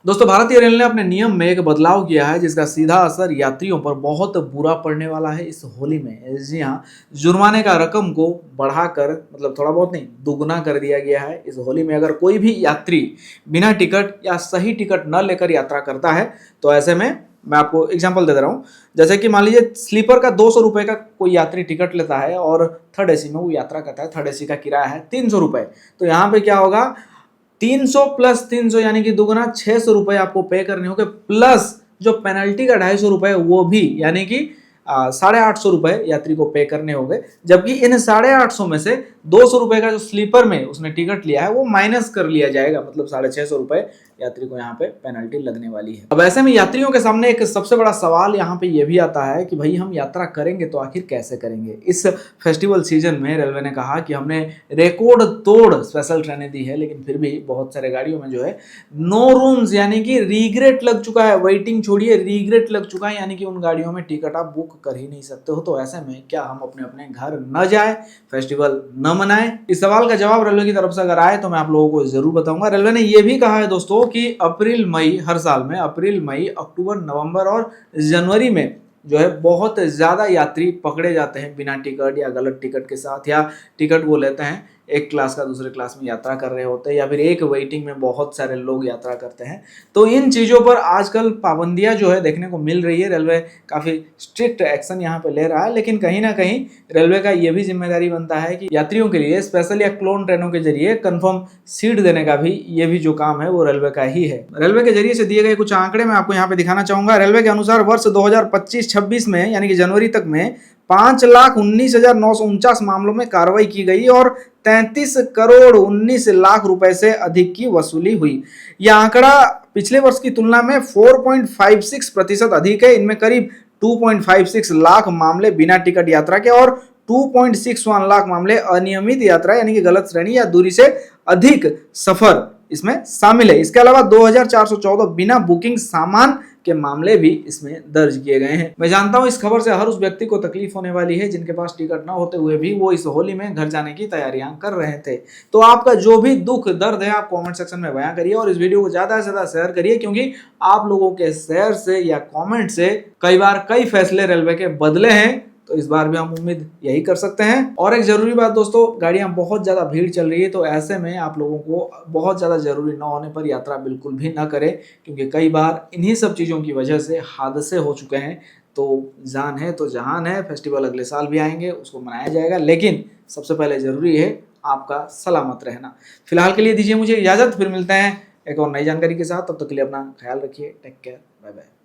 दोस्तों, भारतीय रेल ने अपने नियम में एक बदलाव किया है जिसका सीधा असर यात्रियों पर बहुत बुरा पड़ने वाला है इस होली में। जी हाँ, जुर्माने का रकम को बढ़ाकर, मतलब थोड़ा बहुत नहीं, दुगना कर दिया गया है। इस होली में अगर कोई भी यात्री बिना टिकट या सही टिकट न लेकर यात्रा करता है तो ऐसे में मैं आपको एग्जाम्पल दे रहा हूँ। जैसे कि मान लीजिए स्लीपर का 200 रुपये का कोई यात्री टिकट लेता है और थर्ड एसी में वो यात्रा करता है, थर्ड एसी का किराया है 300 रुपये। तो यहाँ पे क्या होगा, 300 प्लस 300 यानी कि दुगना 600 रुपये आपको पे करने होंगे, प्लस जो पेनल्टी का 250 रुपये वो भी, यानी कि 850 रुपये यात्री को पे करने होंगे। जबकि इन 850 में से 200 रुपये का जो स्लीपर में उसने टिकट लिया है वो माइनस कर लिया जाएगा, मतलब 650 रुपये यात्री को यहाँ पे पेनल्टी लगने वाली है। अब ऐसे में यात्रियों के सामने एक सबसे बड़ा सवाल यहाँ पे ये भी आता है कि भाई हम यात्रा करेंगे तो आखिर कैसे करेंगे। इस फेस्टिवल सीजन में रेलवे ने कहा कि हमने रिकॉर्ड तोड़ स्पेशल ट्रेनें दी है, लेकिन फिर भी बहुत सारे गाड़ियों में जो है नो रूम्स यानी कि रीग्रेट लग चुका है। वेटिंग छोड़िए, रीग्रेट लग चुका है, यानी कि उन गाड़ियों में टिकट आप बुक कर ही नहीं सकते हो। तो ऐसे में क्या हम अपने अपने घर न जाए, फेस्टिवल न मनाएं? इस सवाल का जवाब रेलवे की तरफ से अगर आए तो मैं आप लोगों को जरूर बताऊंगा। रेलवे ने यह भी कहा है दोस्तों कि अप्रैल मई, हर साल में अप्रैल मई अक्टूबर नवंबर और जनवरी में जो है बहुत ज्यादा यात्री पकड़े जाते हैं बिना टिकट या गलत टिकट के साथ, या टिकट वो लेते हैं एक क्लास का दूसरे क्लास में यात्रा कर रहे होते हैं, या फिर एक वेटिंग में बहुत सारे लोग यात्रा करते हैं। तो इन चीज़ों पर आजकल पाबंदियां जो है देखने को मिल रही है। रेलवे काफ़ी स्ट्रिक्ट एक्शन यहाँ पे ले रहा है, लेकिन कहीं ना कहीं रेलवे का ये भी जिम्मेदारी बनता है कि यात्रियों के लिए स्पेशल या क्लोन ट्रेनों के जरिए कंफर्म सीट देने का भी ये भी जो काम है वो रेलवे का ही है। रेलवे के जरिए से दिए गए कुछ आंकड़े मैं आपको यहाँ पे दिखाना चाहूंगा। रेलवे के अनुसार वर्ष 2025-26 में, यानी कि जनवरी तक में 5,19,949 मामलों में कार्रवाई की गई और 33,19,00,000 रुपए से अधिक की वसूली हुई। यह आंकड़ा पिछले वर्ष की तुलना में 4.56% अधिक है। इनमें करीब 2.56 लाख मामले बिना टिकट यात्रा के और 2.61 लाख मामले अनियमित यात्रा यानी कि गलत श्रेणी या दूरी से अधिक सफर इसमें शामिल है। इसके अलावा 2,414 बिना बुकिंग सामान के मामले भी इसमें दर्ज किए गए हैं। मैं जानता हूं इस खबर से हर उस व्यक्ति को तकलीफ होने वाली है जिनके पास टिकट ना होते हुए भी वो इस होली में घर जाने की तैयारियां कर रहे थे। तो आपका जो भी दुख दर्द है आप कमेंट सेक्शन में बयां करिए और इस वीडियो को ज्यादा से ज्यादा शेयर करिए, क्योंकि आप लोगों के शेयर से या कॉमेंट से कई बार कई फैसले रेलवे के बदले हैं। तो इस बार भी हम उम्मीद यही कर सकते हैं। और एक जरूरी बात दोस्तों, गाड़ियां बहुत ज्यादा भीड़ चल रही है, तो ऐसे में आप लोगों को बहुत ज्यादा जरूरी न होने पर यात्रा बिल्कुल भी ना करें, क्योंकि कई बार इन्हीं सब चीजों की वजह से हादसे हो चुके हैं। तो जान है तो जहान है। फेस्टिवल अगले साल भी आएंगे, उसको मनाया जाएगा, लेकिन सबसे पहले जरूरी है आपका सलामत रहना। फिलहाल के लिए दीजिए मुझे इजाजत, फिर मिलते हैं एक और नई जानकारी के साथ। तब तक के लिए अपना ख्याल रखिए। Take care, bye bye.